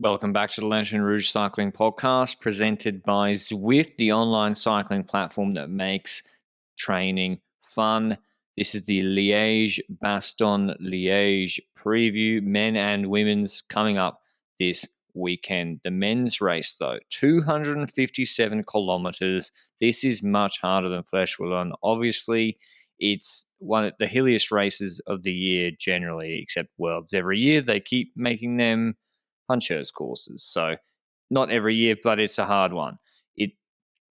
Welcome back to the Lanterne Rouge Cycling Podcast, presented by Zwift, the online cycling platform that makes training fun. This is the Liège-Bastogne-Liège preview, men and women's, coming up this weekend. The men's race, though, 257 kilometers. This is much harder than Flèche Wallonne. Obviously, it's one of the hilliest races of the year generally, except Worlds. Every year they keep making them punchers courses. So not every year, but it's a hard one. It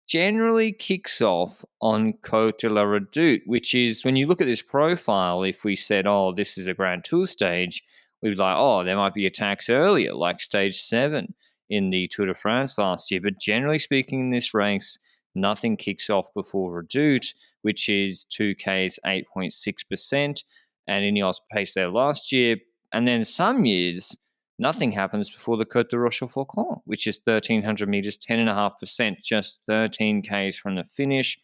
generally kicks off on Côte de la Redoute, which is, when you look at this profile, if we said, oh, this is a Grand Tour stage, we'd be like, oh, there might be attacks earlier, like stage 7 in the Tour de France last year. But generally speaking, in this race, nothing kicks off before Redoute, which is 2Ks, 8.6%, and Ineos paced there last year. And then some years, nothing happens before the Côte de Rochefoucauld, which is 1,300 meters, 10.5%, just 13 Ks from the finish.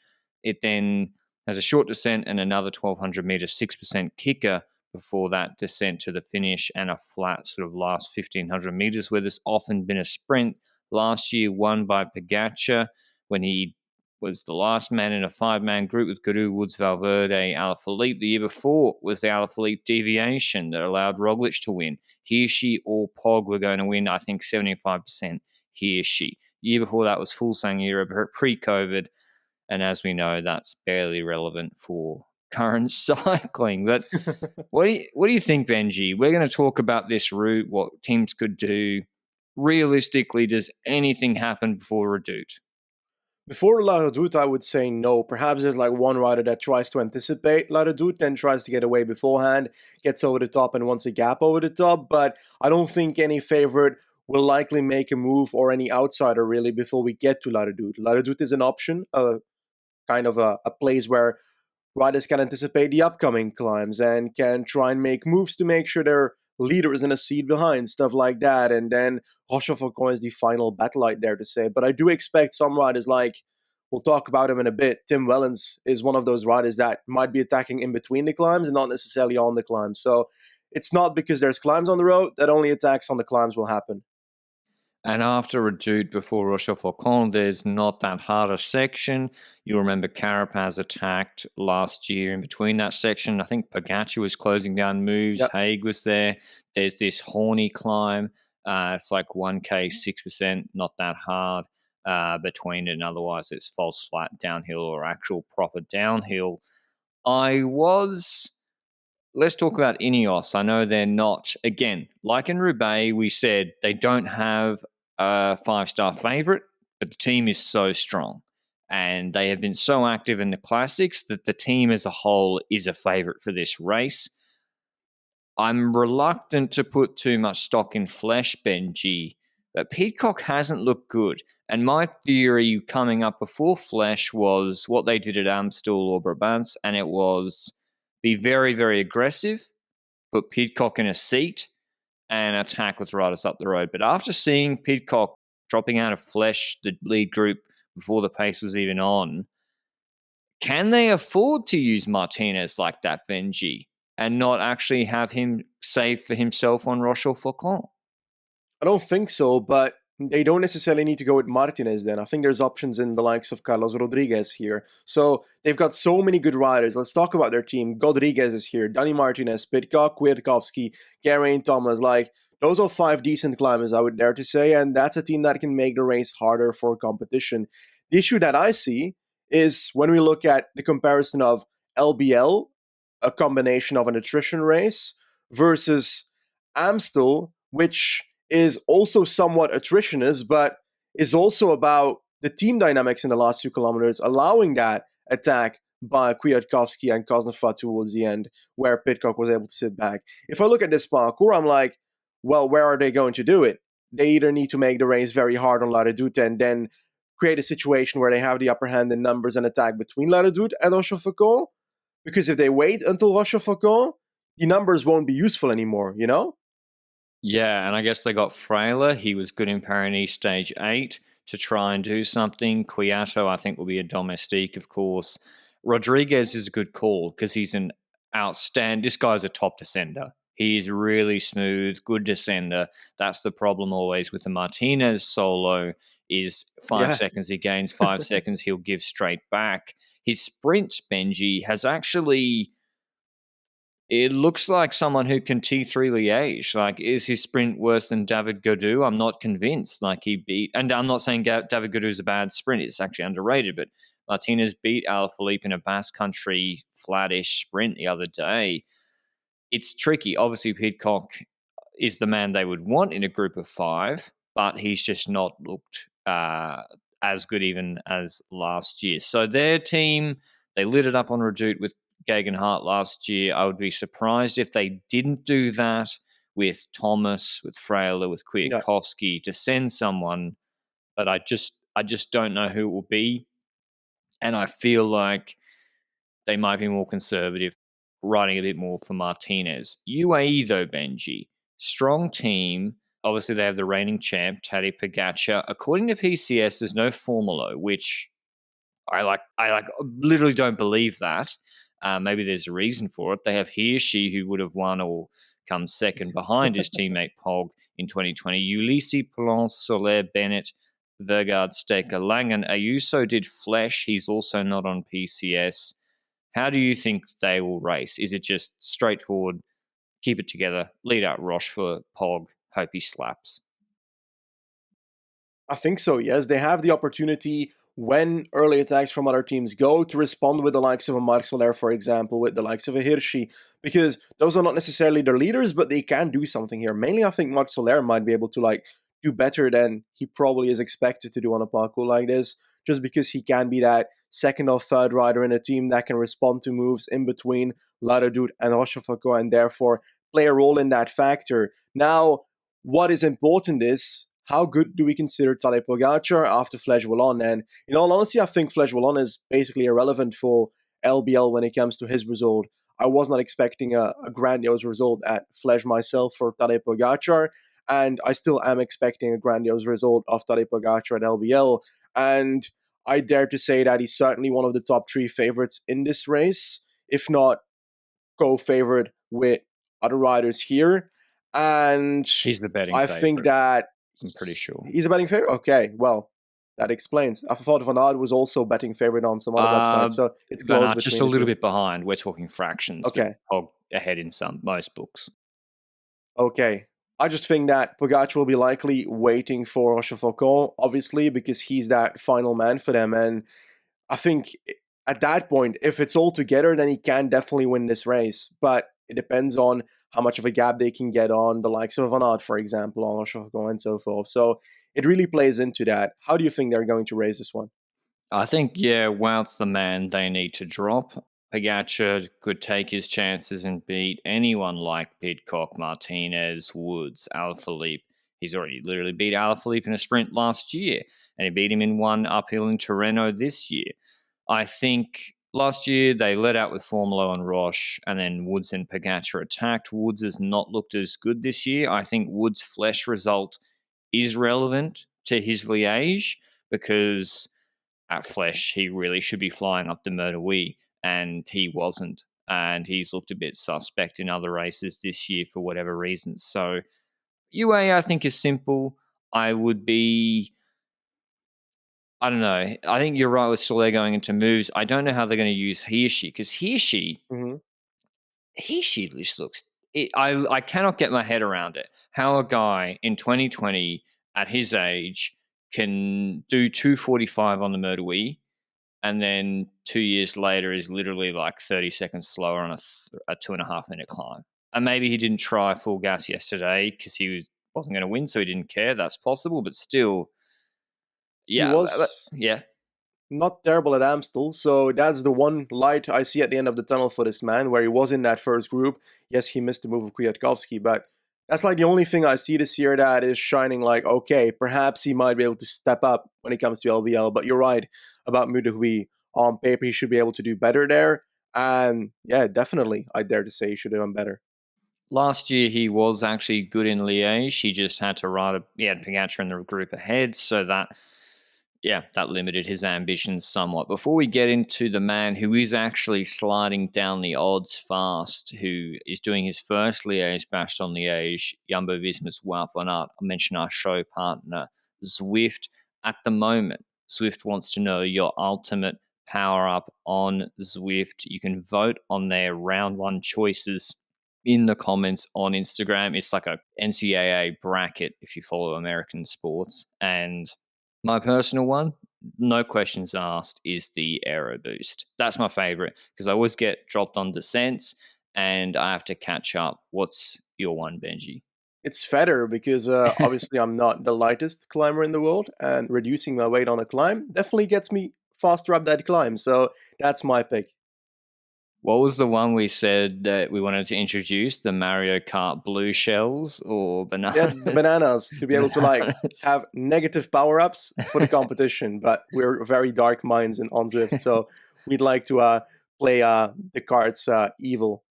It then has a short descent and another 1,200 meters, 6% kicker before that descent to the finish, and a flat sort of last 1,500 meters where there's often been a sprint. Last year, won by Pogacar when he was the last man in a 5-man group with Guru, Woods, Valverde, Alaphilippe. The year before was the Alaphilippe deviation that allowed Roglic to win. Hirschi or Pog were going to win, I think, 75% Hirschi. The year before that was Fuglsang era, pre-COVID, and as we know, that's barely relevant for current cycling. But what do you think, Benji? We're going to talk about this route, what teams could do. Realistically, does anything happen before Redoute? Before La Redoute, I would say no. Perhaps there's like one rider that tries to anticipate La Redoute, then tries to get away beforehand, gets over the top and wants a gap over the top. But I don't think any favorite will likely make a move, or any outsider really, before we get to La Redoute. La Redoute is an option, kind of a place where riders can anticipate the upcoming climbs and can try and make moves to make sure their leader is in a seat behind, stuff like that. And then Rochefoucauld is the final battle, I dare to say. But I do expect some riders, like, we'll talk about him in a bit. Tim Wellens is one of those riders that might be attacking in between the climbs and not necessarily on the climbs. So it's not because there's climbs on the road that only attacks on the climbs will happen. And after Redoute, before Rochefoucauld, there's not that harder section. You remember Carapaz attacked last year in between that section. I think Pogacar was closing down moves. Yep. Haig was there. There's this horny climb. It's like 1K, 6%, not that hard between it. And otherwise, it's false flat downhill or actual proper downhill. Let's talk about Ineos. I know they're not, again, like in Roubaix, we said they don't have a 5-star favorite, but the team is so strong. And they have been so active in the classics that the team as a whole is a favorite for this race. I'm reluctant to put too much stock in Flèche, Benji, but Pidcock hasn't looked good. And my theory coming up before Flèche was what they did at Amstel or Brabants, and it was be very, very aggressive, put Pidcock in a seat, and attack with riders up the road. But after seeing Pidcock dropping out of Flèche, the lead group, before the pace was even on, can they afford to use Martinez like that, Benji, and not actually have him save for himself on Rochefoucauld? I don't think so, but they don't necessarily need to go with Martinez then. I think there's options in the likes of Carlos Rodriguez here. So they've got so many good riders. Let's talk about their team. Rodriguez is here, Dani Martinez, Pidcock, Kwiatkowski, Geraint Thomas. Like, those are 5 decent climbers, I would dare to say, and that's a team that can make the race harder for competition. The issue that I see is when we look at the comparison of LBL, a combination of an attrition race, versus Amstel, which is also somewhat attritionist, but is also about the team dynamics in the last 2 kilometers, allowing that attack by Kwiatkowski and Kosnefat towards the end, where Pidcock was able to sit back. If I look at this parcours, I'm like, well, where are they going to do it? They either need to make the race very hard on La Redoute and then create a situation where they have the upper hand in numbers and attack between La Redoute and Rochefoucauld, because if they wait until Rochefoucauld, the numbers won't be useful anymore, you know? Yeah, and I guess they got Frailer. He was good in Paris Stage 8 to try and do something. Kwiato, I think, will be a domestique, of course. Rodriguez is a good call because he's an outstanding... This guy's a top descender. He is really smooth, good descender. That's the problem always with the Martinez solo is 5 Yeah, seconds he gains, 5 seconds he'll give straight back. His sprint, Benji, has actually it looks like someone who can T3 Liège. Like, is his sprint worse than David Gaudu? I'm not convinced. Like, he beat, and I'm not saying David Gaudu is a bad sprint. It's actually underrated, but Martinez beat Alaphilippe in a Basque Country flattish sprint the other day. It's tricky. Obviously, Pidcock is the man they would want in a group of 5, but he's just not looked as good even as last year. So their team, they lit it up on Redoute with Gegenhardt last year. I would be surprised if they didn't do that with Thomas, with Frailer, with yeah. Kwiatkowski to send someone, but I just don't know who it will be. And I feel like they might be more conservative, writing a bit more for Martinez. UAE, though, Benji, strong team. Obviously, they have the reigning champ, Tadej Pogacar. According to PCS, there's no Formula, which I literally don't believe that. Maybe there's a reason for it. They have Hirschi, who would have won or come second behind his teammate Pog in 2020. Ulisi, Plon, Soler, Bennett, Vergaard, Staker, Langen. Ayuso did Flesh. He's also not on PCS. How do you think they will race? Is it just straightforward, keep it together, lead out Roche for Pog, hope he slaps? I think so, yes. They have the opportunity when early attacks from other teams go to respond with the likes of a Marc Soler, for example, with the likes of a Hirschi, because those are not necessarily their leaders, but they can do something here. Mainly, I think Marc Soler might be able to do better than he probably is expected to do on a parkour like this, just because he can be that second or third rider in a team that can respond to moves in between La Redoute and Rochefoucauld and therefore play a role in that factor. Now, what is important is how good do we consider Tadej Pogacar after Flèche Wallonne? And in all honesty, I think Flèche Wallonne is basically irrelevant for LBL when it comes to his result. I was not expecting a grandiose result at Flèche myself for Tadej Pogacar, and I still am expecting a grandiose result of Tadej Pogacar at LBL. And I dare to say that he's certainly one of the top 3 favorites in this race, if not co-favorite with other riders here. And He's the betting I think favorite, that I'm pretty sure. he's a betting favorite. Okay, well, that explains. I thought Van Aert was also betting favorite on some other websites, so it's Van close Aert just between a the little two. bit behind. We're talking fractions, but Okay, Pog ahead in most books. okay. I just think that Pogacar will be likely waiting for Rochefoucauld, obviously, because he's that final man for them. And I think at that point, if it's all together, then he can definitely win this race. But it depends on how much of a gap they can get on the likes of Van Aert, for example, on Rochefoucauld and so forth. So it really plays into that. How do you think they're going to raise this one? I think, yeah, Wout's the man they need to drop. Pogacar could take his chances and beat anyone like Pidcock, Martinez, Woods, Alaphilippe. He's already literally beat Alaphilippe in a sprint last year, and he beat him in one uphill in Tirreno this year. I think last year they let out with Formolo and Roche, and then Woods and Pogacar attacked. Woods has not looked as good this year. I think Woods' Flesh result is relevant to his Liège because at Flesh, he really should be flying up the Murderwee, and he wasn't. And he's looked a bit suspect in other races this year for whatever reasons. So UA, I think, is simple. I would be, I don't know. I think you're right with Soler going into moves. I don't know how they're going to use Hirschi because Mm-hmm. Hirschi just looks. I cannot get my head around it. How a guy in 2020 at his age can do 245 on the Murderwee and then 2 years later is literally like 30 seconds slower on a 2.5 minute climb. And maybe he didn't try full gas yesterday because wasn't going to win, so he didn't care. That's possible, but still, He yeah, was yeah. not terrible at Amstel, so that's the one light I see at the end of the tunnel for this man, where he was in that first group. Yes, he missed the move of Kwiatkowski, but that's like the only thing I see this year that is shining like, okay, perhaps he might be able to step up when it comes to LBL, but you're right about Mudehui. On paper, he should be able to do better there, and yeah, definitely, I dare to say he should have done better. Last year he was actually good in Liège. He just had to he had Pogacar in the group ahead, so that Yeah, that limited his ambitions somewhat. Before we get into the man who is actually sliding down the odds fast, who is doing his first Liège-Bastogne-Liège, Jumbo-Visma's Wout van Aert, I mentioned our show partner, Zwift. At the moment, Zwift wants to know your ultimate power-up on Zwift. You can vote on their round one choices in the comments on Instagram. It's like a NCAA bracket if you follow American sports. And my personal one, no questions asked, is the Aero Boost. That's my favorite because I always get dropped on descents and I have to catch up. What's your one, Benji? It's fatter because obviously I'm not the lightest climber in the world, and reducing my weight on a climb definitely gets me faster up that climb. So that's my pick. What was the one we said that we wanted to introduce? The Mario Kart blue shells or Yeah, the bananas? bananas to be able to like Bananas. have negative power ups for the competition, but we're very dark minds in on Zwift, so we'd like to play the cards evil.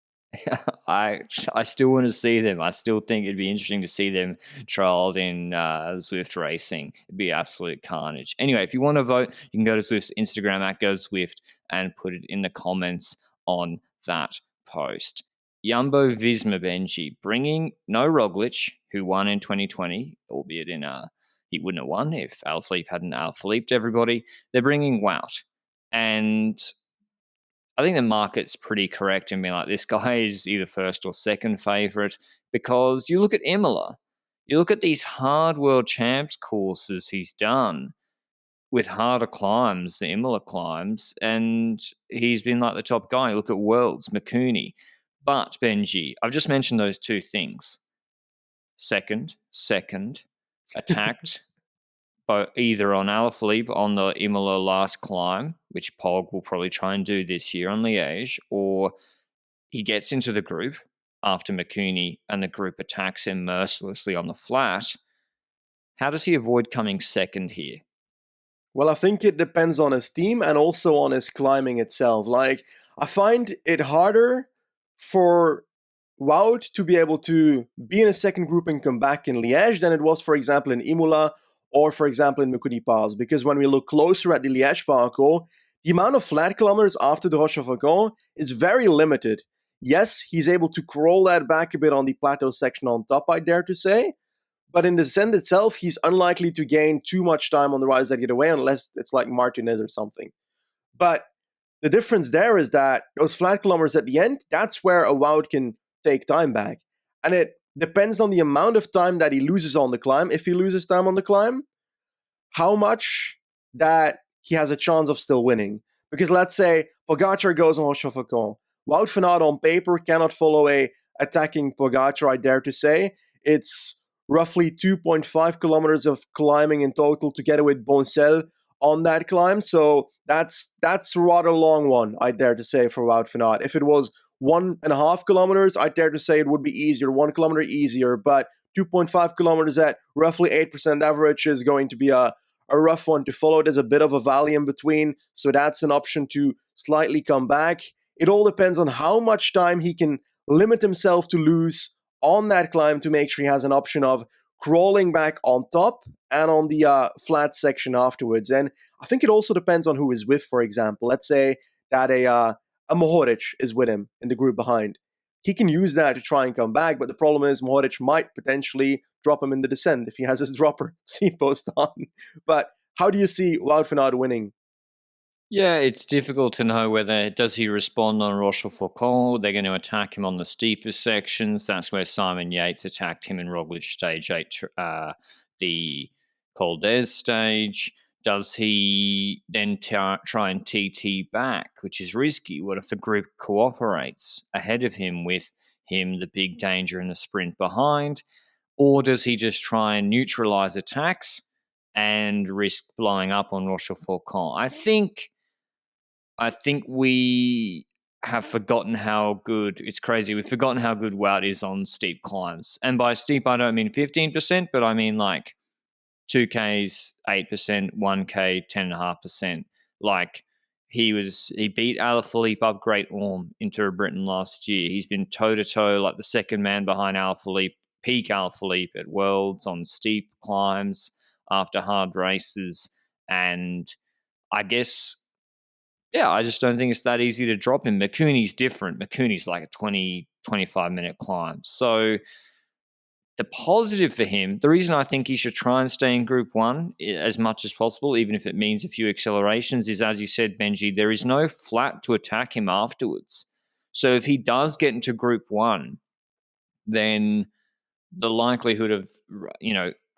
I still want to see them. I still think it'd be interesting to see them trialed in Zwift racing. It'd be absolute carnage. Anyway, if you want to vote, you can go to Zwift's Instagram at GoZwift and put it in the comments on that post. Jumbo Visma Benji bringing no Roglic, who won in 2020, albeit in he wouldn't have won if Alaphilippe hadn't Alaphilipped everybody. They're bringing Wout, and I think the market's pretty correct in being like, this guy is either first or second favorite because you look at Imola, you look at these hard world champs courses he's done with harder climbs, the Imola climbs, and he's been like the top guy. Look at Worlds, Mikuni. But Benji, I've just mentioned those two things. Second, attacked but either on Alaphilippe on the Imola last climb, which Pog will probably try and do this year on Liège, or he gets into the group after Mikuni and the group attacks him mercilessly on the flat. How does he avoid coming second here? Well, I think it depends on his team and also on his climbing itself. Like, I find it harder for Wout to be able to be in a second group and come back in Liège than it was, for example, in Imola or, for example, in Mikuni Pass. Because when we look closer at the Liège parcours, the amount of flat kilometers after the Rochefoucauld is very limited. Yes, he's able to crawl that back a bit on the plateau section on top, I dare to say, but in the descent itself, he's unlikely to gain too much time on the rise that get away unless it's like Martinez or something. But the difference there is that those flat kilometers at the end, that's where a Wout can take time back. And it depends on the amount of time that he loses on the climb. If he loses time on the climb, how much that he has a chance of still winning. Because let's say Pogacar goes on Rochefoucauld. Wout van Aert on paper cannot follow a attacking Pogacar, I dare to say. It's roughly 2.5 kilometers of climbing in total together with Boncel on that climb. So that's a rather long one, I dare to say, for Wout van Aert. If it was 1.5 kilometers, I dare to say it would be easier, 1 kilometer easier, but 2.5 kilometers at roughly 8% average is going to be a rough one to follow. There's a bit of a valley in between, so that's an option to slightly come back. It all depends on how much time he can limit himself to lose on that climb to make sure he has an option of crawling back on top and on the flat section afterwards. And I think it also depends on who is with, for example. Let's say that a Mohoric is with him in the group behind. He can use that to try and come back, but the problem is Mohoric might potentially drop him in the descent if he has his dropper seat post on. But how do you see Wout van Aert winning? Yeah, it's difficult to know whether does he respond on Rochefoucauld. They're going to attack him on the steepest sections. That's where Simon Yates attacked him in Roglic stage 8, the Col d'Ez stage. Does he then try and TT back, which is risky? What if the group cooperates ahead of him with him, the big danger in the sprint behind? Or does he just try and neutralize attacks and risk blowing up on Rochefoucauld? I think we have forgotten how good, it's crazy, we've forgotten how good Wout is on steep climbs. And by steep, I don't mean 15%, but I mean like 2Ks, 8%, 1K, 10.5%. Like he beat Alaphilippe up Great Orme into Britain last year. He's been toe-to-toe like the second man behind Alaphilippe, peak Alaphilippe at Worlds on steep climbs after hard races. And I guess, yeah, I just don't think it's that easy to drop him. McCooney's different. McCooney's like a 20, 25-minute climb. So the positive for him, the reason I think he should try and stay in Group 1 as much as possible, even if it means a few accelerations, is, as you said, Benji, there is no flat to attack him afterwards. So if he does get into Group 1, then the likelihood of,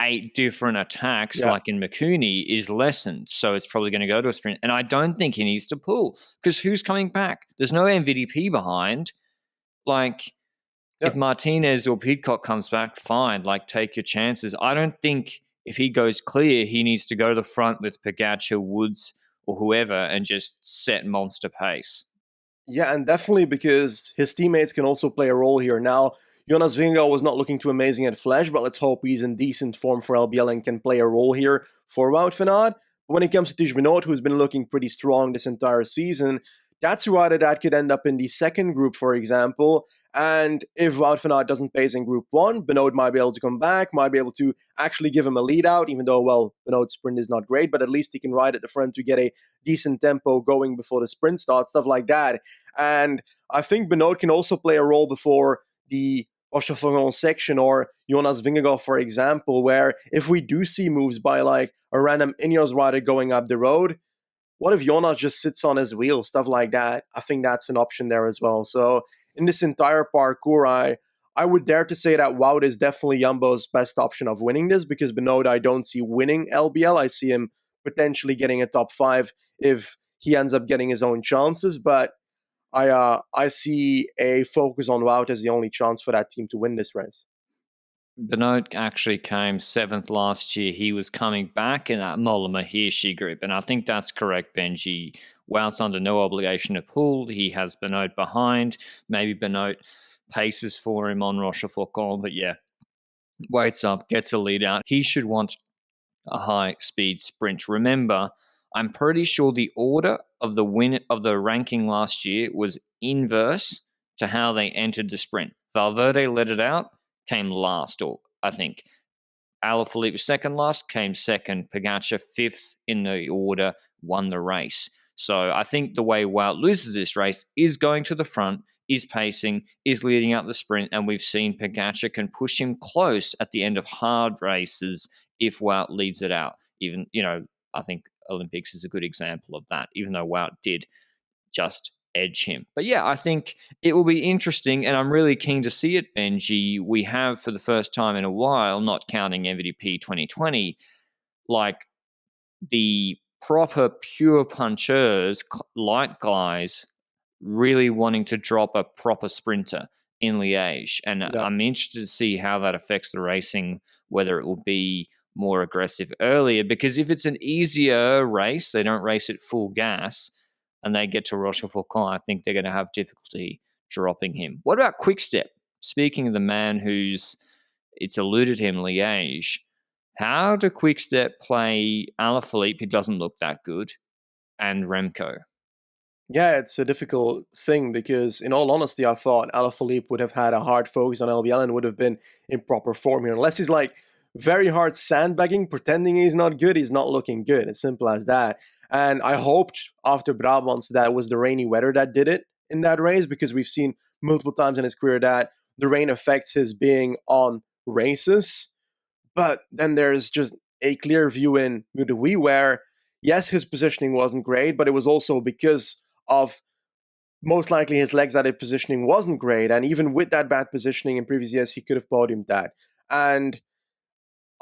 8 different attacks like in McCooney is lessened. So it's probably going to go to a sprint. And I don't think he needs to pull, because who's coming back? There's no MVDP behind. If Martinez or Pidcock comes back, fine. Take your chances. I don't think if he goes clear, he needs to go to the front with Pogačar, Woods, or whoever and just set monster pace. Yeah, and definitely because his teammates can also play a role here. Now, Jonas Vingegaard was not looking too amazing at Flash, but let's hope he's in decent form for LBL and can play a role here for Wout van Aert. But when it comes to Tish Benoot, who's been looking pretty strong this entire season, that's a rider that could end up in the second group, for example. And if Wout van Aert doesn't pace in Group 1, Benoot might be able to come back, might be able to actually give him a lead out, even though, well, Benoot's sprint is not great, but at least he can ride at the front to get a decent tempo going before the sprint starts, stuff like that. And I think Benoot can also play a role before the Rochefort section or Jonas Vingegaard, for example, where if we do see moves by a random Ineos rider going up the road, what if Jonas just sits on his wheel, stuff like that? I think that's an option there as well. So in this entire parkour, I would dare to say that Wout is definitely Jumbo's best option of winning this, because Benoot I don't see winning LBL. I see him potentially getting a top 5 if he ends up getting his own chances, but I see a focus on Wout as the only chance for that team to win this race. Benoot actually came 7th last year. He was coming back in that Mollema Hirschi group, and I think that's correct, Benji. Wout's under no obligation to pull. He has Benoot behind. Maybe Benoot paces for him on Rochefort, but yeah, waits up, gets a lead out. He should want a high-speed sprint. Remember, I'm pretty sure the order of the ranking last year was inverse to how they entered the sprint. Valverde let it out, came last, or I think Alaphilippe was second last, came second. Pogačar 5th in the order, won the race. So I think the way Wout loses this race is going to the front, is pacing, is leading out the sprint, and we've seen Pogačar can push him close at the end of hard races if Wout leads it out. Even, I think Olympics is a good example of that, even though Wout did just edge him. But yeah, I think it will be interesting, and I'm really keen to see it, Benji. We have, for the first time in a while, not counting MVP 2020, the proper pure punchers, light guys, really wanting to drop a proper sprinter in Liège. And I'm interested to see how that affects the racing, whether it will be more aggressive earlier, because if it's an easier race, they don't race it full gas, and they get to Rochefort, I think they're going to have difficulty dropping him. What about Quickstep? Speaking of the man it's eluded him, Liège, how do Quickstep play Alaphilippe, who doesn't look that good, and Remco? Yeah, it's a difficult thing because, in all honesty, I thought Alaphilippe would have had a hard focus on LBL and would have been in proper form here. Unless he's very hard sandbagging, pretending he's not good, he's not looking good. It's simple as that. And I hoped after Brabants that it was the rainy weather that did it in that race, because we've seen multiple times in his career that the rain affects his being on races. But then there's just a clear view in Mudui where, yes, his positioning wasn't great, but it was also because of most likely his legs-added positioning wasn't great. And even with that bad positioning in previous years, he could have podiumed that. And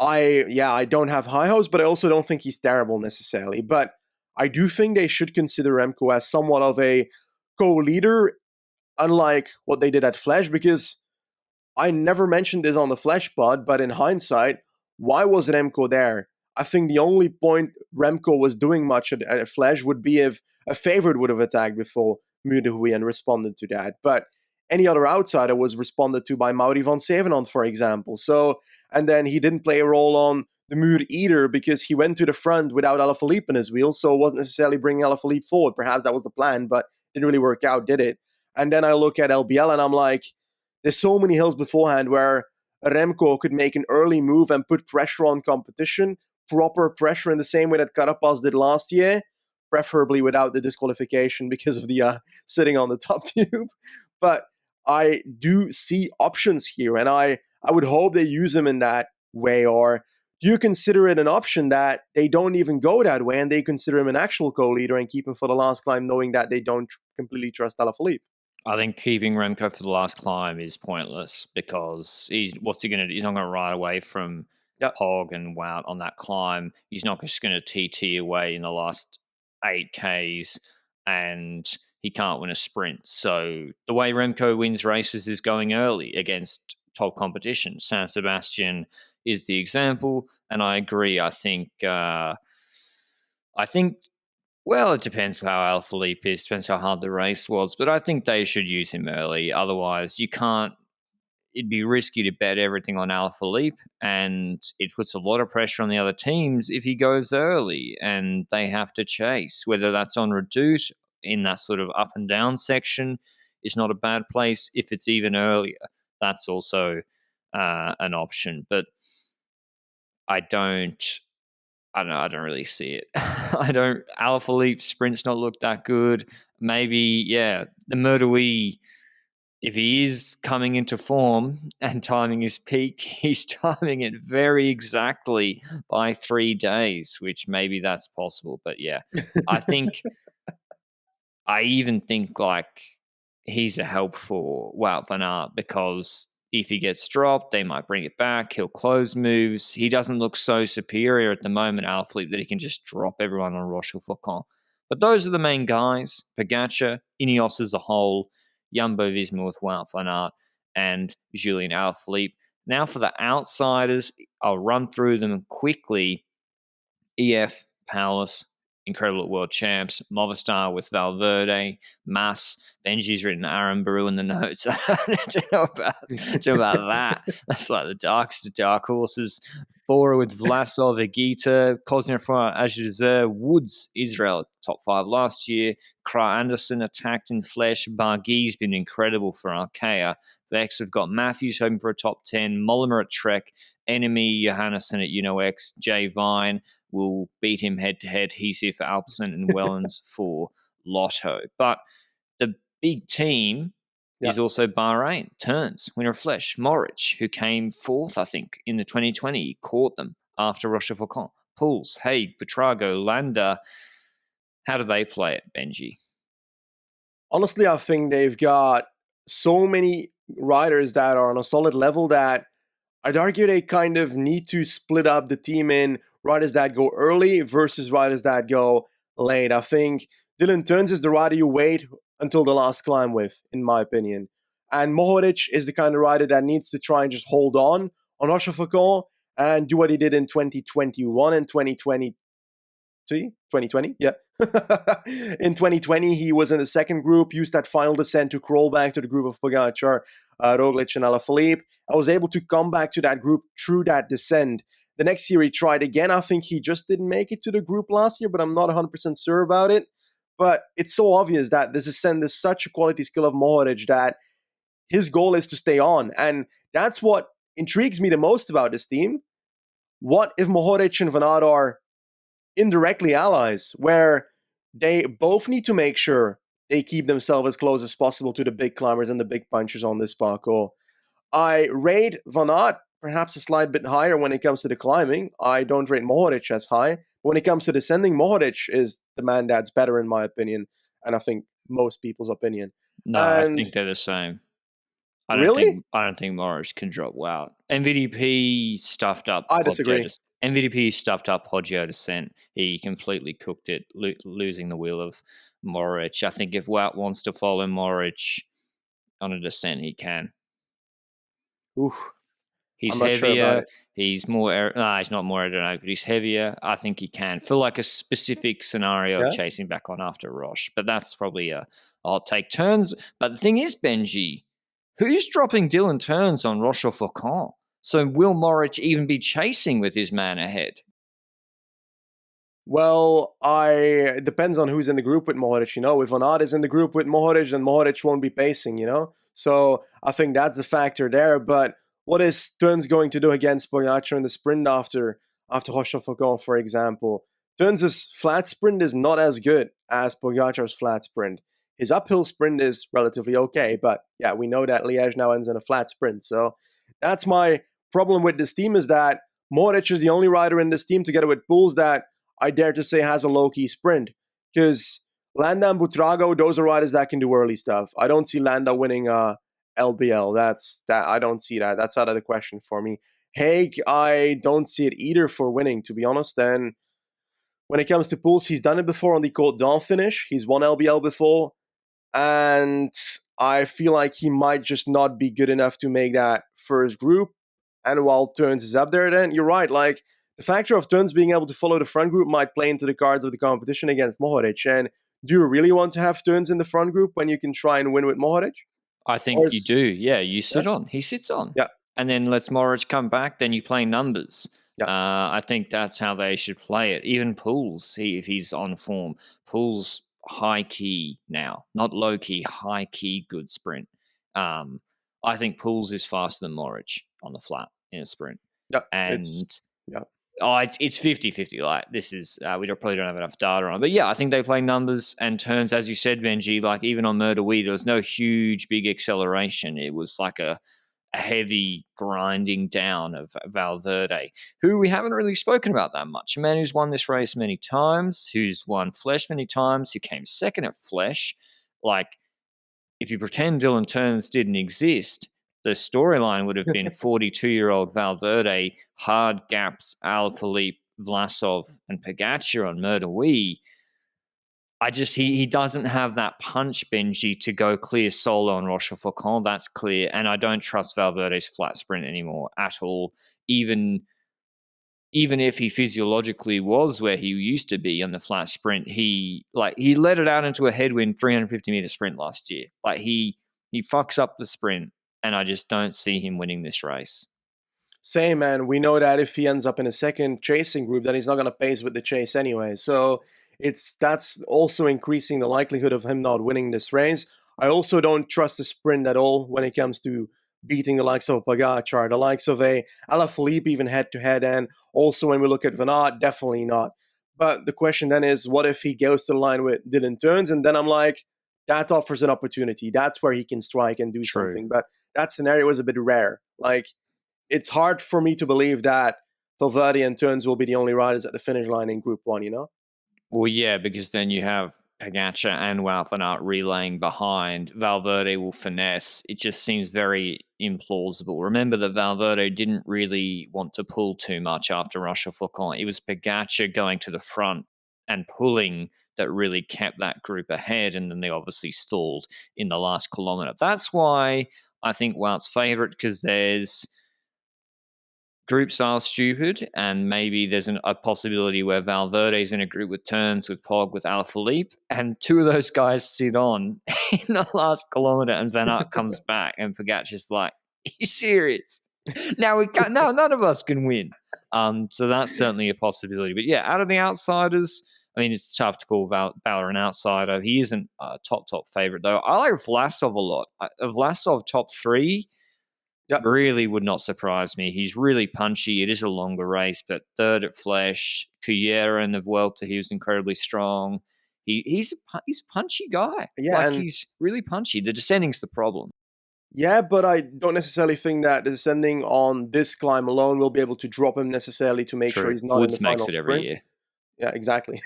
I don't have high hopes, but I also don't think he's terrible necessarily. But I do think they should consider Remco as somewhat of a co-leader, unlike what they did at Flash, because I never mentioned this on the Flash pod, but in hindsight, why was Remco there? I think the only point Remco was doing much at Flash would be if a favorite would have attacked before Mudui and responded to that. But any other outsider was responded to by Mauri van Sevenant, for example. So, and then he didn't play a role on the Muur either because he went to the front without Alaphilippe in his wheel, so wasn't necessarily bringing Alaphilippe forward. Perhaps that was the plan, but didn't really work out, did it? And then I look at LBL and I'm like, there's so many hills beforehand where Remco could make an early move and put pressure on competition, proper pressure in the same way that Carapaz did last year, preferably without the disqualification because of the sitting on the top tube. But I do see options here, and I would hope they use him in that way. Or do you consider it an option that they don't even go that way and they consider him an actual co-leader and keep him for the last climb, knowing that they don't completely trust Alaphilippe? I think keeping Remco for the last climb is pointless because what's he going to do? He's not going to ride away from Pog and Wout on that climb. He's not just going to TT away in the last 8Ks and he can't win a sprint. So the way Remco wins races is going early against top competition. San Sebastian is the example, and I agree. I think well, it depends how Alaphilippe is, depends how hard the race was, but I think they should use him early. Otherwise, you can't. It'd be risky to bet everything on Alaphilippe, and it puts a lot of pressure on the other teams if he goes early and they have to chase. Whether that's on Redoute in that sort of up and down section is not a bad place. If it's even earlier, that's also an option. But I don't know. I don't really see it. Alaphilippe sprint's not look that good. Maybe, the Murdoui, if he is coming into form and timing his peak, he's timing it very exactly by 3 days, which maybe that's possible. But I even think like he's a help for Wout van Aert because if he gets dropped, they might bring it back. He'll close moves. He doesn't look so superior at the moment, Alaphilippe, that he can just drop everyone on Rochefoucauld. But those are the main guys. Pogacar, Ineos as a whole, Jumbo-Visma with Wout van Aert, and Julian Alaphilippe. Now for the outsiders, I'll run through them quickly. EF, Paulus, incredible at World Champs, Movistar with Valverde, Mas, Benji's written Aaron Baru in the notes. I don't know about that. That's like the darkest of dark horses. Bora with Vlasov, Egita, Kosnefroy, Ajuzer, Woods, Israel, top 5 last year. Kra Anderson attacked in flesh. Barguil's been incredible for Arkea. Vex have got Matthews hoping for a top 10. Mollema at Trek. Enemy Johannesson at UNOX. Jay Vine will beat him head-to-head. He's here for Alpecin and Wellens for Lotto. But the big team is also Bahrain. Turns, winner of Flesh. Moritz, who came 4th, I think, in the 2020. Caught them after Rochefoucauld. Pools, Haig, Petrago, Landa. How do they play it, Benji? Honestly, I think they've got so many riders that are on a solid level that I'd argue they kind of need to split up the team in riders that go early versus riders that go late. I think Dylan Teuns is the rider you wait until the last climb with, in my opinion. And Mohoric is the kind of rider that needs to try and just hold on Rochefoucauld and do what he did in 2021 and 2020. 2020, yeah. In 2020, he was in the second group, used that final descent to crawl back to the group of Pogacar, Roglic, and Alaphilippe. I was able to come back to that group through that descent. The next year, he tried again. I think he just didn't make it to the group last year, but I'm not 100% sure about it. But it's so obvious that this ascent is such a quality skill of Mohoric that his goal is to stay on. And that's what intrigues me the most about this team. What if Mohoric and Van Aert are indirectly allies, where they both need to make sure they keep themselves as close as possible to the big climbers and the big punchers on this parcours? I rate Van Aert perhaps a slight bit higher when it comes to the climbing. I don't rate Mohoric as high. When it comes to descending, Mohoric is the man that's better in my opinion, and I think most people's opinion. No, I think they're the same. I don't think Morris can drop Wout. MVDP stuffed up. I disagree. MVDP stuffed up Poggio descent. He completely cooked it, losing the wheel of Moritz. I think if Wout wants to follow Moritz on a descent, he can. Ooh, he's heavier. He's more. He's not more aerodynamic, but he's heavier. I think he can for like a specific scenario of chasing back on after Roche. But that's probably a hot take. Turns. But the thing is, Benji, who's dropping Dylan Teuns on Rochefoucauld? So will Moritz even be chasing with his man ahead? Well, it depends on who's in the group with Mohoric. If Van Aert is in the group with Mohoric, then Mohoric won't be pacing, So I think that's the factor there. But what is Teuns going to do against Pogacar in the sprint after? after Rochefoucauld, for example. Turns' flat sprint is not as good as Pogacar's flat sprint. His uphill sprint is relatively okay, but yeah, we know that Liège now ends in a flat sprint. So that's my problem with this team, is that Mohoric is the only rider in this team, together with Pouls, that I dare to say has a low-key sprint. Because Landa and Butrago, those are riders that can do early stuff. I don't see Landa winning LBL. I don't see that. That's out of the question for me. Haig, I don't see it either for winning, to be honest. And when it comes to Pouls, he's done it before on the Côte d'Or finish. He's won LBL before. And I feel like he might just not be good enough to make that first group. And while Turns is up there, then you're right. Like, the factor of Turns being able to follow the front group might play into the cards of the competition against Mohoric. And do you really want to have Turns in the front group when you can try and win with Mohoric? I think you do. Yeah, you sit Yeah. on. He sits on. Yeah. And then lets Mohoric come back, then you play numbers. Yeah. I think that's how they should play it. Even Pouls, if he's on form. Pouls high key now, not low key, high key good sprint. I think Pouls is faster than Mohoric on the flat in a sprint. Yeah. And yeah. It's 50-50. Like, this is, we probably don't have enough data on it. But yeah, I think they play numbers and turns, as you said, Benji. Like, even on Murder We, there was no huge, big acceleration. It was like a heavy grinding down of Valverde, who we haven't really spoken about that much. A man who's won this race many times, who's won Flesh many times, who came second at Flesh. Like, if you pretend Dylan Turns didn't exist, the storyline would have been 42-year-old Valverde, hard gaps, Alaphilippe, Vlasov, and Pogacar on Murder We. He doesn't have that punch, Benji, to go clear solo on Rochefoucauld. That's clear. And I don't trust Valverde's flat sprint anymore at all. Even if he physiologically was where he used to be on the flat sprint, he let it out into a headwind 350-meter sprint last year. Like, he fucks up the sprint, and I just don't see him winning this race. Same, man. We know that if he ends up in a second chasing group, then he's not going to pace with the chase anyway. So that's also increasing the likelihood of him not winning this race. I also don't trust the sprint at all when it comes to beating the likes of Pogacar, the likes of a Alaphilippe, even head-to-head, and also when we look at Van Aert, definitely not. But the question then is, what if he goes to the line with Dylan Turns? And then I'm like, that offers an opportunity. That's where he can strike and do something. But that scenario is a bit rare. Like, it's hard for me to believe that Valverde and Turns will be the only riders at the finish line in Group 1, you know? Well, yeah, because then you have Pogacar and Wout van Aert relaying behind. Valverde will finesse. It just seems very implausible. Remember that Valverde didn't really want to pull too much after Rochefoucauld. It was Pogacar going to the front and pulling that really kept that group ahead, and then they obviously stalled in the last kilometre. That's why I think Wout's favourite, because there's group style stupid, and maybe there's a possibility where Valverde's in a group with Turns, with Pog, with Alaphilippe, and two of those guys sit on in the last kilometre, and Van Aert comes back, and Pogacar's like, "Are you serious? Now we can't. Now none of us can win." So that's certainly a possibility. But yeah, out of the outsiders, I mean, it's tough to call Valor an outsider. He isn't a top favorite though. I like Vlasov a lot. Vlasov top 3. Yep. Really would not surprise me. He's really punchy. It is a longer race, but third at Flesh. Cuillera in the Vuelta, he was incredibly strong. He's a punchy guy. Yeah, and he's really punchy. The descending's the problem. Yeah, but I don't necessarily think that the descending on this climb alone will be able to drop him necessarily to make sure he's not Woods in the final makes it every sprint. year. Yeah, exactly.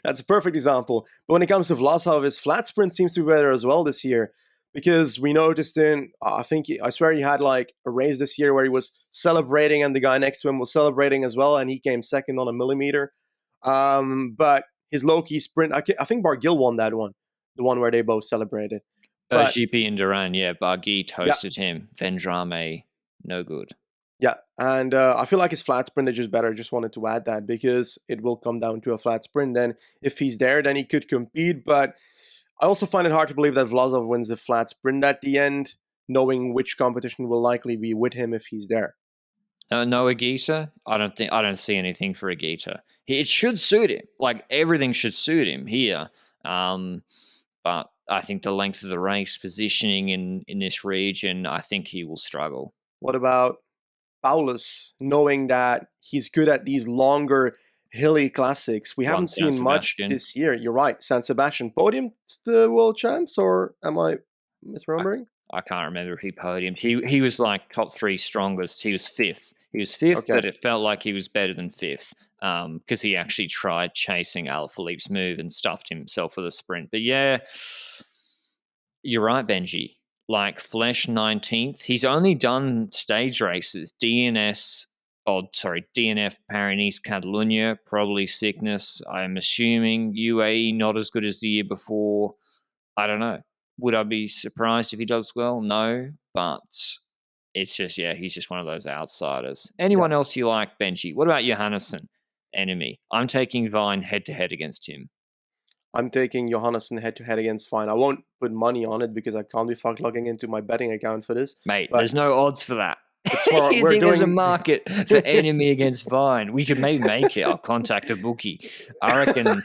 That's a perfect example. But when it comes to Vlasov, his flat sprint seems to be better as well this year. Because we noticed I swear he had like a race this year where he was celebrating and the guy next to him was celebrating as well, and he came second on a millimeter. But his low-key sprint, I think Barguil won that one, the one where they both celebrated. But GP and Duran, yeah, Barguil toasted him. Vendrame, no good. Yeah, and I feel like his flat sprint is just better. Just wanted to add that because it will come down to a flat sprint. Then if he's there, then he could compete. But I also find it hard to believe that Vlasov wins the flat sprint at the end, knowing which competition will likely be with him if he's there. No Agita? I don't see anything for Agita. It should suit him. Like, everything should suit him here. But I think the length of the race, positioning in this region, I think he will struggle. What about Paulus, knowing that he's good at these longer hilly classics. We Won haven't San seen much Sebastian. this year. You're right. San Sebastian podium the world champs, or am I misremembering? I can't remember if he podiumed. He was like top 3 strongest. He was fifth. He was fifth, Okay. but it felt like he was better than fifth because he actually tried chasing Alaphilippe's move and stuffed himself with a sprint. But yeah, you're right, Benji. Like Flesh 19th. He's only done stage races. DNF Paris Catalunya, probably sickness. I'm assuming UAE not as good as the year before. I don't know. Would I be surprised if he does well? No, but it's just, yeah, he's just one of those outsiders. Anyone else you like, Benji? What about Johannesson, enemy? I'm taking Vine head-to-head against him. I'm taking Johannesson head-to-head against Fine. I won't put money on it because I can't be fucked logging into my betting account for this. Mate, there's no odds for that. It's for, You we're think there's a doing... market for enemy against Vine? We could maybe make it. I'll contact a bookie. I reckon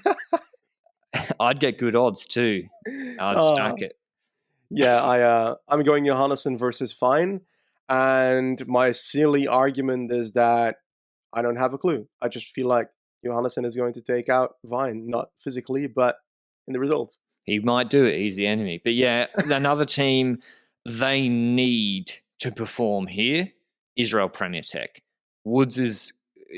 I'd get good odds too. I'd stack it. Yeah, I'm going Johannesson versus Fine, and my silly argument is that I don't have a clue. I just feel like Johannesson is going to take out Vine, not physically, but in the results. He might do it. He's the enemy. But yeah, another team, they need to perform here. Israel Premier Tech. Woods is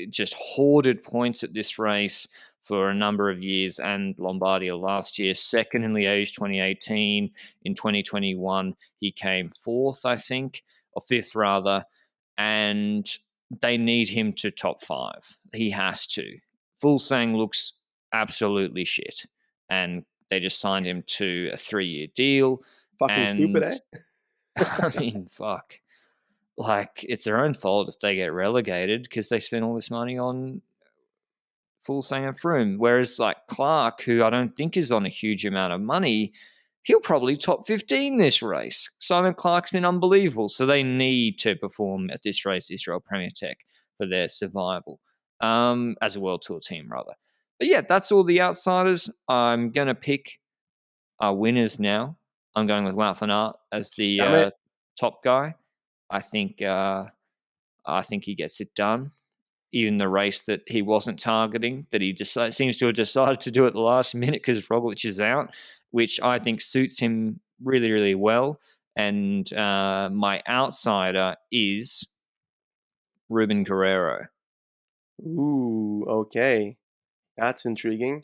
just hoarded points at this race for a number of years, and Lombardia last year, second in Liège 2018. In 2021, he came fourth, I think, or fifth rather, and they need him to top 5. He has to. Fulsang looks absolutely shit, and they just signed him to a 3-year deal. Fucking stupid, eh? I mean, fuck. Like, it's their own fault if they get relegated because they spend all this money on Fulsang and Froome. Whereas, like, Clark, who I don't think is on a huge amount of money, he'll probably top 15 this race. Simon Clark's been unbelievable. So they need to perform at this race, Israel Premier Tech, for their survival as a World Tour team, rather. But yeah, that's all the outsiders. I'm going to pick our winners now. I'm going with Wout van Aert as the top guy. I think he gets it done. Even the race that he wasn't targeting, that he seems to have decided to do at the last minute because Roglic is out, which I think suits him really, really well. And my outsider is Ruben Guerrero. Ooh, okay. That's intriguing.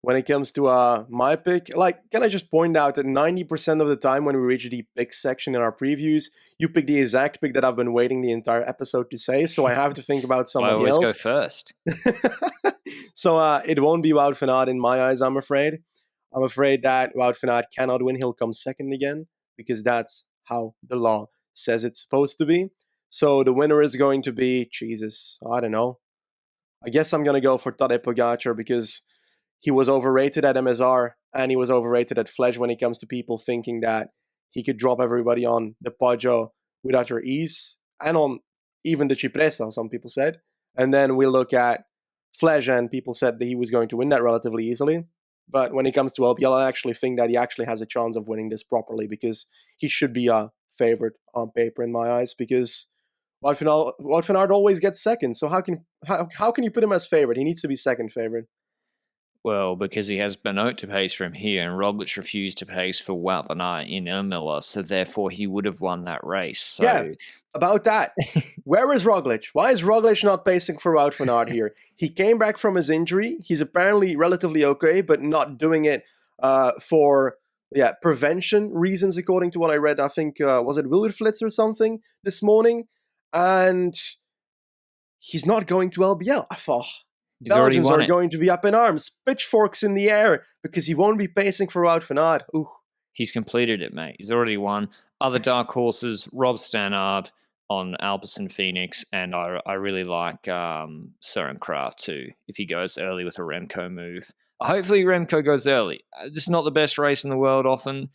When it comes to my pick, like, can I just point out that 90% of the time when we reach the pick section in our previews, you pick the exact pick that I've been waiting the entire episode to say, so I have to think about somebody else. I always go first. So it won't be Wout van Aert in my eyes, I'm afraid. I'm afraid that Wout van Aert cannot win. He'll come second again, because that's how the law says it's supposed to be. So the winner is going to be, Jesus, I don't know. I guess I'm going to go for Tadej Pogacar, because he was overrated at MSR and he was overrated at Fledge when it comes to people thinking that he could drop everybody on the Poggio with utter ease, and on even the Cipressa, some people said. And then we look at Fledge and people said that he was going to win that relatively easily. But when it comes to LPL, I actually think that he actually has a chance of winning this properly, because he should be a favorite on paper in my eyes, because Wout van Aert always gets second. So how can you put him as favorite? He needs to be second favorite. Well, because he has Benoit to pace from here, and Roglic refused to pace for Wout van Aert in Imola, so therefore he would have won that race. So... Yeah, about that. Where is Roglic? Why is Roglic not pacing for Wout van Aert here? He came back from his injury. He's apparently relatively okay, but not doing it for prevention reasons, according to what I read. I think, was it Wilderflits or something this morning? And he's not going to LBL. I thought... Belgians are going to be up in arms, pitchforks in the air, because he won't be pacing for Wout van Aert. Ooh. He's completed it, mate. He's already won. Other dark horses, Rob Stannard on Alpecin Phoenix, and I really like Søren Kragh too, if he goes early with a Remco move. Hopefully Remco goes early. This is not the best race in the world often.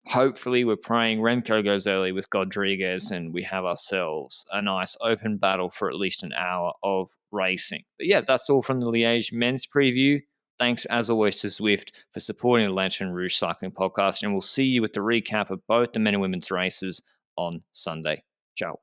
Hopefully, we're praying Remco goes early with Godriguez and we have ourselves a nice open battle for at least an hour of racing. But yeah, that's all from the Liège men's preview. Thanks, as always, to Zwift for supporting the Lanterne Rouge Cycling Podcast, and we'll see you with the recap of both the men and women's races on Sunday. Ciao.